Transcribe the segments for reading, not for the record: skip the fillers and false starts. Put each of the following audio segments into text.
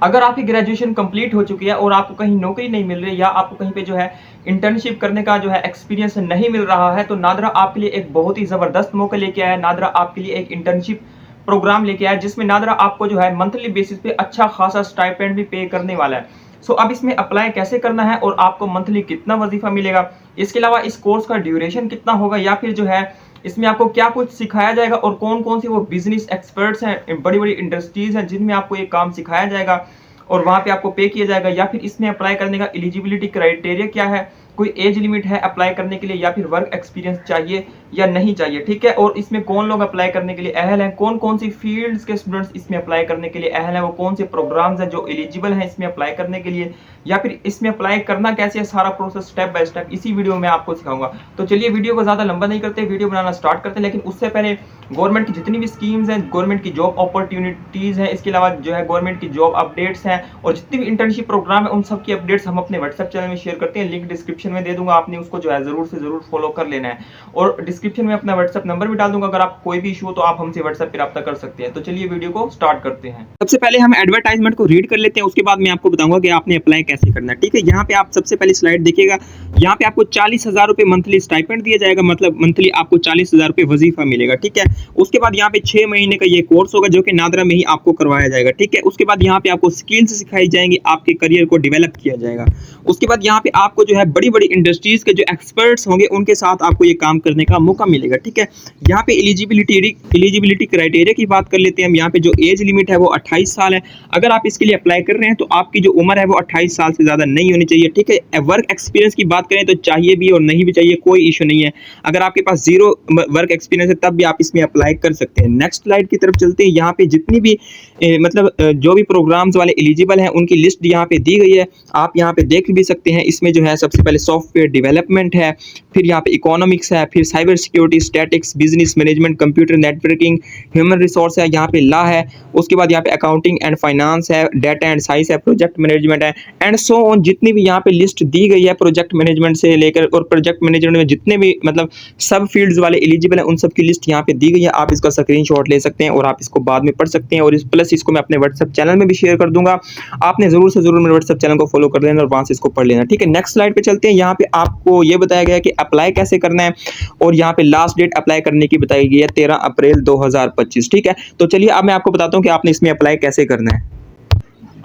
अगर आपकी graduation complete हो चुकी है और आपको कहीं नौकरी नहीं मिल रही या आपको कहीं पे जो है इंटर्नशिप करने का जो है एक्सपीरियंस नहीं मिल रहा है, तो नादरा आपके लिए एक बहुत ही ज़बरदस्त मौका लेके आया है। नादरा आपके लिए एक इंटर्नशिप प्रोग्राम लेके आया है, जिसमें नादरा आपको जो है मंथली बेसिस पे अच्छा खासा स्टाइपेंड भी पे करने वाला है। सो अब इसमें अप्लाई कैसे करना है और आपको मंथली कितना वजीफा मिलेगा, इसके अलावा इस कोर्स का ड्यूरेशन कितना होगा, या फिर जो है इसमें आपको क्या कुछ सिखाया जाएगा और कौन कौन सी वो बिजनेस एक्सपर्ट्स हैं, बड़ी बड़ी इंडस्ट्रीज हैं जिनमें आपको ये काम सिखाया जाएगा और वहां पे आपको पे किया जाएगा, या फिर इसमें अप्लाई करने का एलिजिबिलिटी क्राइटेरिया क्या है, कोई एज लिमिट है अप्लाई करने के लिए, या फिर वर्क एक्सपीरियंस चाहिए या नहीं चाहिए, ठीक है। और इसमें कौन लोग अप्लाई करने के लिए अहल हैं, कौन कौन सी फील्ड्स के स्टूडेंट्स इसमें अप्लाई करने के लिए अहल हैं, वो कौन से प्रोग्राम्स हैं जो एलिजिबल हैं इसमें अप्लाई करने के लिए, या फिर इसमें अप्लाई करना कैसे है, सारा प्रोसेस स्टेप बाय स्टेप इसी वीडियो में आपको सिखाऊंगा। तो चलिए वीडियो को ज्यादा लंबा नहीं करते, वीडियो बनाना स्टार्ट करते हैं। लेकिन उससे पहले गवर्नमेंट की जितनी भी स्कीम्स हैं, गवर्नमेंट की जॉब अपॉर्चुनिटीज हैं, इसके अलावा जो है गवर्नमेंट की जॉब अपडेट्स हैं और जितनी भी इंटर्नशिप प्रोग्राम है उन सब की अपडेट्स हम अपने व्हाट्सएप चैनल में शेयर करते हैं। लिंक डिस्क्रिप्शन में दे दूंगा, आपने उसको जो है जरूर से जरूर फॉलो कर लेना है। और डिस्क्रिप्शन में अपना व्हाट्सएप नंबर भी डाल दूंगा, अगर आप कोई भी इशू हो तो आप हमसे व्हाट्सएप पर रब्ता कर सकते हैं। तो चलिए वीडियो को स्टार्ट करते हैं। सबसे पहले हम एडवर्टाइजमेंट को रीड कर लेते हैं, उसके बाद मैं आपको बताऊंगा कि आपने अप्लाई कैसे करना है, ठीक है। यहाँ पे आप सबसे पहले स्लाइड देखिएगा, यहाँ पे आपको 40,000 रुपए मंथली स्टाइपेंड दिया जाएगा, मतलब मंथली आपको 40,000 रुपए वजीफा मिलेगा, ठीक है। उसके बाद यहाँ पे 6 महीने का ये कोर्स होगा जो कि नादरा में ही आपको करवाया जाएगा, ठीक है। उसके बाद यहाँ पे आपको स्किल्स सिखाई जाएंगी, आपके करियर को डेवलप किया जाएगा। उसके बाद यहाँ पे आपको जो है बड़ी बड़ी इंडस्ट्रीज के जो एक्सपर्ट्स होंगे उनके साथ आपको ये काम करने का मौका मिलेगा, ठीक है। यहाँ पे एलिजिबिलिटी क्राइटेरिया की बात कर लेते हैं हम। यहाँ पे जो एज लिमिट है वो 28 साल है। अगर आप इसके लिए अप्लाई कर रहे हैं तो आपकी जो उम्र है वो 28 साल से ज्यादा नहीं होनी चाहिए, ठीक है। वर्क एक्सपीरियंस की बात करें तो चाहिए भी और नहीं भी चाहिए, कोई इशू नहीं है। अगर आपके पास जीरो वर्क एक्सपीरियंस है तब भी आप इसमें अप्लाई कर सकते हैं। नेक्स्ट स्लाइड की तरफ चलते हैं। यहाँ पे जितनी भी जो भी प्रोग्राम्स वाले एलिजिबल हैं उनकी लिस्ट यहाँ पे दी गई है, आप यहाँ पे देख भी सकते हैं। इसमें जो है सबसे पहले सॉफ्टवेयर डेवलपमेंट है, फिर यहाँ पे इकोनॉमिक्स है, फिर cyber security, statics, business management, computer networking, human resource है, यहाँ पे लॉ है, उसके बाद यहाँ पे अकाउंटिंग एंड फाइनेंस है, डेटा एंड साइंस है, प्रोजेक्ट मैनेजमेंट है एंड सो ऑन। जितनी भी यहाँ पे लिस्ट दी गई है प्रोजेक्ट मैनेजमेंट से लेकर, और प्रोजेक्ट मैनेजमेंट में जितने भी मतलब सब फील्ड्स वाले एलिजिबल है उन सब की लिस्ट यहाँ पे दी गई है। आप इसका स्क्रीनशॉट ले सकते हैं और आप इसको बाद में पढ़ सकते हैं, और इस प्लस इसको मैं अपने व्हाट्सएप चैनल में भी शेयर कर दूंगा। आपने जरूर से जरूर मेरे व्हाट्सएप चैनल को फॉलो कर लेना और वहां से इसको पढ़ लेना, ठीक है। नेक्स्ट स्लाइड पे चलते हैं। यहाँ पे आपको ये बताया गया है कि अप्लाई कैसे करना है, और यहाँ पे लास्ट डेट अप्लाई करने की बताई गई है 13 अप्रैल 2025, ठीक है। तो चलिए अब मैं आपको बताता हूँ कि आपने इसमें अप्लाई कैसे करना है।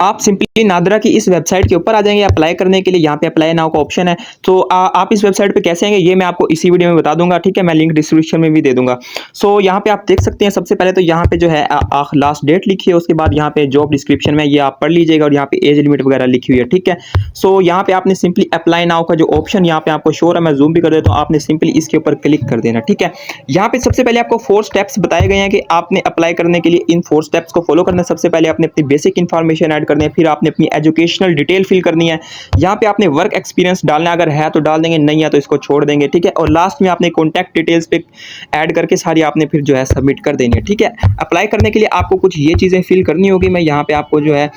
आप सिंपली नादरा की इस वेबसाइट के ऊपर आ जाएंगे अप्लाई करने के लिए। यहाँ पे अप्लाई नाउ का ऑप्शन है, तो आप इस वेबसाइट पे कैसे आएंगे ये मैं आपको इसी वीडियो में बता दूंगा, ठीक है। मैं लिंक डिस्क्रिप्शन में भी दे दूंगा। सो यहाँ पे आप देख सकते हैं, सबसे पहले तो यहाँ पे जो है लास्ट डेट लिखी है, उसके बाद यहाँ पे जॉब डिस्क्रिप्शन में ये आप पढ़ लीजिएगा, और यहाँ पे एज लिमिट वगैरह लिखी हुई है, ठीक है। सो यहाँ पे आपने सिंपली अप्लाई नाउ का जो ऑप्शन यहाँ पे आपको शो है, मैं जूम भी कर देता हूँ, आपने सिंपली इसके ऊपर क्लिक कर देना, ठीक है। यहाँ पे सबसे पहले आपको 4 स्टेप्स बताए गए हैं कि आपने अप्लाई करने के लिए इन 4 स्टेप्स को फॉलो करना है। सबसे पहले आपने अपनी बेसिक इन्फॉर्मेशन ऐड करनी है, फिर आपने अपनी एजुकेशनल डिटेल फिल करनी है, यहाँ पे आपने वर्क एक्सपीरियंस डालना है, अगर है तो डाल देंगे, नहीं है तो इसको छोड़ देंगे, ठीक है। और लास्ट में आपने कॉन्टैक्ट डिटेल्स पे ऐड करके सारी आपने फिर जो है सबमिट कर देनी है, ठीक है। अप्लाई करने के लिए आपको कुछ ये चीज़ें फिल करनी होगी, मैं यहाँ पे आपको जो है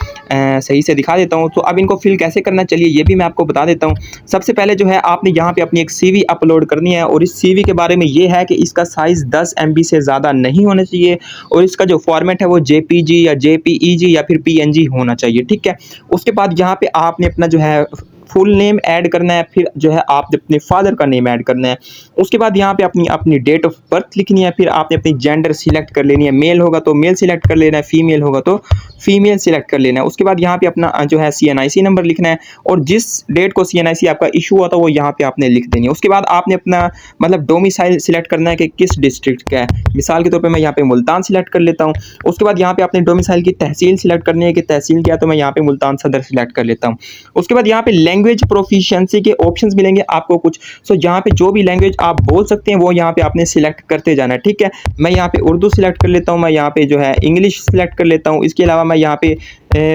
सही से दिखा देता हूँ। तो अब इनको फिल कैसे करना, चलिए ये भी मैं आपको बता देता हूँ। सबसे पहले जो है आपने यहाँ पे अपनी एक CV अपलोड करनी है, और इस CV के बारे में ये है कि इसका साइज़ 10 MB से ज़्यादा नहीं होना चाहिए, और इसका जो फॉर्मेट है वो JPG या JPEG या फिर PNG होना चाहिए, ठीक है। उसके बाद यहाँ पे आपने अपना जो है फुल नेम ऐड करना है, फिर जो है आपने अपने फादर का नेम ऐड करना है। उसके बाद यहाँ पे अपनी डेट ऑफ बर्थ लिखनी है, फिर आपने अपनी जेंडर सिलेक्ट कर लेनी है, मेल होगा तो मेल सिलेक्ट कर लेना है, फीमेल होगा तो फीमेल सिलेक्ट कर लेना है। उसके बाद यहाँ पे अपना जो है CNIC नंबर लिखना है, और जिस डेट को CNIC आपका इशू हुआ था वो यहाँ पे आपने लिख देनी है। उसके बाद आपने अपना मतलब डोमिसाइल सिलेक्ट करना है कि किस डिस्ट्रिक्ट का है, मिसाल के तौर पर मैं यहाँ पे मुल्तान सिलेक्ट कर लेता हूँ। उसके बाद यहाँ पे आपने डोमिसाइल की तहसील सिलेक्ट करनी है कि तहसील क्या, तो मैं यहाँ पे मुल्तान सदर सिलेक्ट कर लेता हूँ। उसके बाद यहाँ पे लैंग्वेज प्रोफिशिएंसी के ऑप्शंस मिलेंगे आपको कुछ। सो यहाँ पे जो भी लैंग्वेज आप बोल सकते हैं वो यहाँ पे आपने सिलेक्ट करते जाना है, ठीक है। मैं यहाँ पे उर्दू सिलेक्ट कर लेता हूँ, मैं यहाँ पे जो है इंग्लिश सिलेक्ट कर लेता हूँ, इसके अलावा मैं यहाँ पे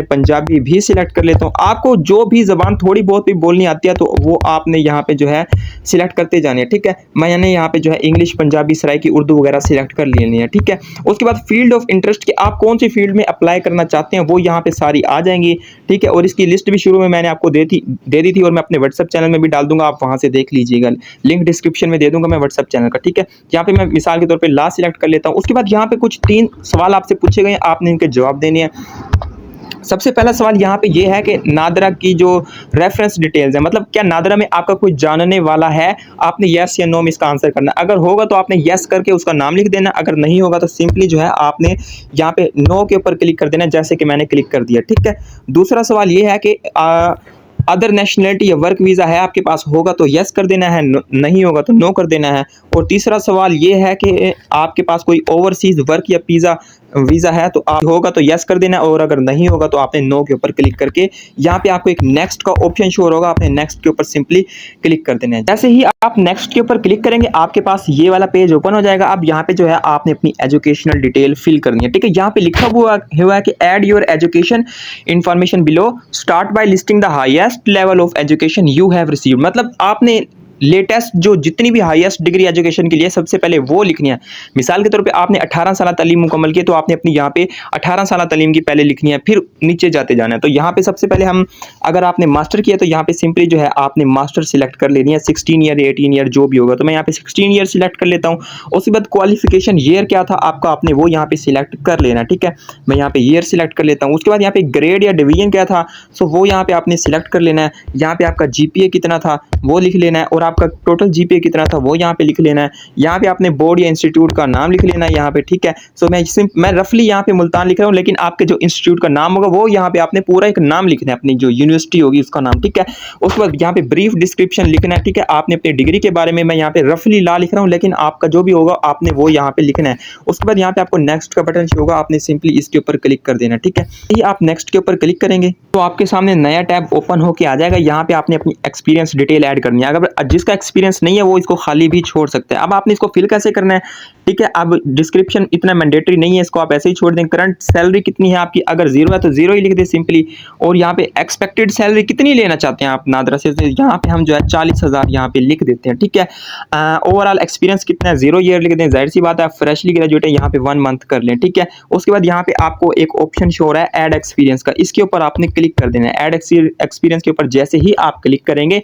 पंजाबी भी सिलेक्ट कर लेता हूँ। आपको जो भी ज़बान थोड़ी बहुत भी बोलनी आती है तो वो आपने यहाँ पे जो है सिलेक्ट करते जानी है, ठीक है। मैंने यहाँ पे जो है इंग्लिश, पंजाबी, सराइकी, उर्दू वगैरह सिलेक्ट कर लेनी है, ठीक है। उसके बाद फील्ड ऑफ इंटरेस्ट की आप कौन सी फील्ड में अप्लाई करना चाहते हैं वो यहाँ पे सारी आ जाएंगी, ठीक है। और इसकी लिस्ट भी शुरू में मैंने आपको दे दी थी, और मैं अपने व्हाट्सएप चैनल में भी डाल दूंगा, आप वहाँ से देख लीजिएगा, लिंक डिस्क्रिप्शन में दे दूंगा मैं व्हाट्सएप चैनल का, ठीक है। यहाँ पे मैं मिसाल के तौर पर ला सिलेक्ट कर लेता हूँ। उसके बाद यहाँ पे कुछ 3 सवाल आपसे पूछे गए, आपने इनके जवाब देने हैं। सबसे पहला सवाल यहाँ पे ये है कि नादरा की जो रेफरेंस डिटेल्स है, मतलब क्या नादरा में आपका कोई जानने वाला है? आपने येस या नो में इसका आंसर करना है। अगर होगा तो आपने येस करके उसका नाम लिख देना, अगर नहीं होगा तो सिंपली जो है आपने यहाँ पे नो के ऊपर क्लिक कर देना, जैसे कि मैंने क्लिक कर दिया, ठीक है। दूसरा सवाल ये है कि अदर नेशनलिटी या वर्क वीज़ा है आपके पास, होगा तो यस कर देना है, नहीं होगा तो नो कर देना है। और तीसरा सवाल ये है कि आपके पास कोई ओवरसीज़ वर्क या वीज़ा है, तो आप होगा तो यस कर देना है, और अगर नहीं होगा तो आपने नो के ऊपर क्लिक करके यहाँ पे आपको एक नेक्स्ट का ऑप्शन शो होगा, आपने नेक्स्ट के ऊपर सिंपली क्लिक कर देना है। जैसे ही आप नेक्स्ट के ऊपर क्लिक करेंगे आपके पास ये वाला पेज ओपन हो जाएगा। अब यहाँ पे जो है आपने अपनी एजुकेशनल डिटेल फिल करनी है, ठीक है। यहाँ पे लिखा हुआ है कि add your education information below, start by listing the highest level of education you have received. मतलब आपने लेटेस्ट जो जितनी भी हाईएस्ट डिग्री एजुकेशन के लिए सबसे पहले वो लिखनी है। मिसाल के तौर पे आपने 18 साल तालीम मुकम्मल की, तो आपने अपनी यहाँ पे 18 साल तालीम की पहले लिखनी है, फिर नीचे जाते जाना है। तो यहाँ पे सबसे पहले हम, अगर आपने मास्टर किया तो यहाँ पे सिंपली जो है आपने मास्टर सिलेक्ट कर लेनी है, 16 ईयर 18 ईयर जो भी होगा। तो मैं यहाँ पे 16 ईयर सिलेक्ट कर लेता हूँ। उसके बाद क्वालिफिकेशन ईयर क्या था आपका, आपने वो यहाँ पे सिलेक्ट कर लेना, ठीक है। मैं यहाँ पे ईयर सिलेक्ट कर लेता हूँ। उसके बाद यहाँ पे ग्रेड या डिवीजन क्या था, सो वो यहाँ पे आपने सिलेक्ट कर लेना है। यहाँ पे आपका जीपीए कितना था वो लिख लेना है, और आपका टोटल जीपीए कितना था वो यहाँ पे लिख लेना है। यहाँ पे आपने बोर्ड या इंस्टीट्यूट का नाम लिख लेना है यहाँ पे, ठीक है। सो मैं रफली यहाँ पे मुल्तान लिख रहा हूँ, लेकिन आपके जो इंस्टीट्यूट का नाम होगा वो यहाँ पे आपने पूरा एक नाम लिखना है, अपनी जो यूनिवर्सिटी होगी उसका नाम, ठीक है। उसके बाद यहाँ पे ब्रीफ डिस्क्रिप्शन लिखना है, ठीक है। आपने अपनी डिग्री के बारे में, मैं यहाँ पे रफली ला लिख रहा हूँ, लेकिन आपका जो भी होगा आपने वो यहाँ पे लिखना है। उसके बाद यहाँ पे आपको नेक्स्ट का बटन होगा, आपने सिंपली इसके ऊपर क्लिक कर देना, ठीक है। ये आप नेक्स्ट के ऊपर क्लिक करेंगे तो आपके सामने नया टैब ओपन होके आ जाएगा। यहाँ पे आपने अपनी एक्सपीरियंस डिटेल ऐड करनी है। अगर जिसका एक्सपीरियंस नहीं है वो इसको खाली भी छोड़ सकते हैं। अब आपने इसको फिल कैसे करना है, ठीक है। अब डिस्क्रिप्शन इतना मैंडेटरी नहीं है, इसको आप ऐसे ही छोड़ दें। करंट सैलरी कितनी है आपकी, अगर 0 है तो 0 ही लिख दें सिंपली। और यहाँ पे एक्सपेक्टेड सैलरी कितनी लेना चाहते हैं आप नादरा से, यहाँ पे हम जो है 40,000 यहाँ पे लिख देते हैं, ठीक है। ओवरऑल एक्सपीरियंस कितना है, 0 ईयर लिख दें। जाहिर सी बात है फ्रेशली ग्रेजुएट है, यहाँ पे 1 मंथ कर लें, ठीक है। उसके बाद यहाँ पे आपको एक ऑप्शन शो हो रहा है ऐड एक्सपीरियंस का, इसके ऊपर आपने क्लिक कर देना है। ऐड एक्सपीरियंस के ऊपर जैसे ही आप क्लिक करेंगे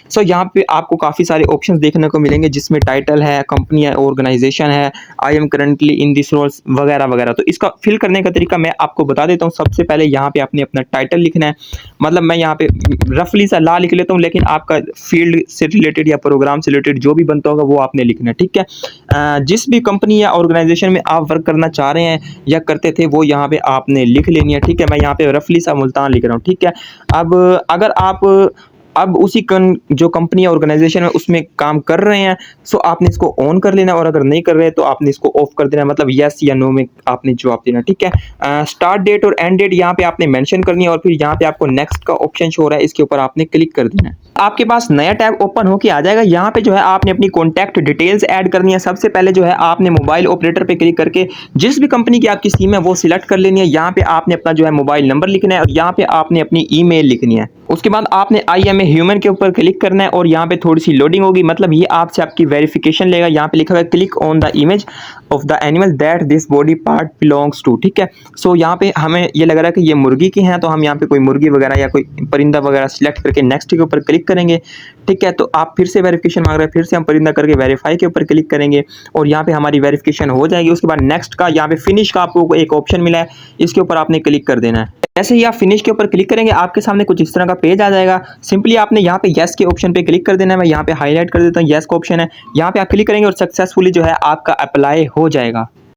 सो यहाँ पे आपको काफ़ी सारे ऑप्शन देखने को मिलेंगे, जिसमें टाइटल है, कंपनी है, ऑर्गेनाइजेशन है, I am currently in this roles वगैरह वगैरह। तो इसका फिल करने का तरीका मैं आपको बता देता हूँ। सबसे पहले यहाँ पे आपने अपना टाइटल लिखना है, मतलब मैं यहाँ पे रफली सा ला लिख लेता हूँ, लेकिन आपका फील्ड से रिलेटेड या प्रोग्राम से रिलेटेड जो भी बनता होगा वो आपने लिखना है, ठीक है। जिस भी कंपनी या ऑर्गेनाइजेशन में आप वर्क करना चाह रहे हैं या करते थे वो यहाँ पे आपने लिख लेनी है, ठीक है। मैं यहाँ पे रफली सा मुल्तान लिख रहा हूँ, ठीक है। अब अगर आप उसी जो कंपनी या ऑर्गेनाइजेशन है उसमें काम कर रहे हैं, सो आपने इसको ऑन कर लेना, और अगर नहीं कर रहे तो आपने इसको ऑफ कर देना, मतलब यस या नो में आपने जवाब देना, ठीक है। स्टार्ट डेट और एंड डेट यहाँ पे आपने मेंशन करनी है, और फिर यहाँ पे आपको नेक्स्ट का ऑप्शन शो हो रहा है, इसके ऊपर आपने क्लिक कर देना है। आपके पास नया टैब ओपन होके आ जाएगा। यहाँ पे जो है आपने अपनी कॉन्टैक्ट डिटेल्स ऐड करनी है। सबसे पहले जो है आपने मोबाइल ऑपरेटर पे क्लिक करके जिस भी कंपनी की आपकी सिम है वो सिलेक्ट कर लेनी है। यहाँ पे आपने अपना जो है मोबाइल नंबर लिखना है, और यहाँ पे आपने अपनी ईमेल लिखनी है। उसके बाद आपने आई एम ए ह्यूमन के ऊपर क्लिक करना है, और यहाँ पे थोड़ी सी लोडिंग होगी, मतलब ये आपसे आपकी वेरिफिकेशन लेगा। यहाँ पे लिखा हुआ है click on the image of the animal that this body part belongs to, ठीक है। सो यहाँ पे हमें ये लग रहा है कि ये मुर्गी की हैं, तो हम यहाँ पे कोई मुर्गी वगैरह या कोई परिंदा वगैरह सिलेक्ट करके नेक्स्ट के ऊपर क्लिक करेंगे, ठीक है। तो आप फिर से वेरिफिकेशन मांग रहे हैं, फिर से हम परिंदा करके वेरीफाई के ऊपर क्लिक करेंगे, और यहाँ पे हमारी वेरिफिकेशन हो जाएगी। उसके बाद नेक्स्ट का यहाँ पे फिनिश का आपको एक ऑप्शन मिला है, इसके ऊपर आपने क्लिक कर देना है। जैसे ही आप फिनिश के ऊपर क्लिक करेंगे आपके सामने कुछ इस तरह का पेज आ जाएगा। सिंपली आपने यहाँ पे यस के ऑप्शन पे क्लिक कर देना है। मैं यहाँ पे हाईलाइट कर देता हूँ, यस का ऑप्शन है, यहाँ पे आप क्लिक करेंगे और सक्सेसफुली जो है आपका अप्लाई हो जाएगा।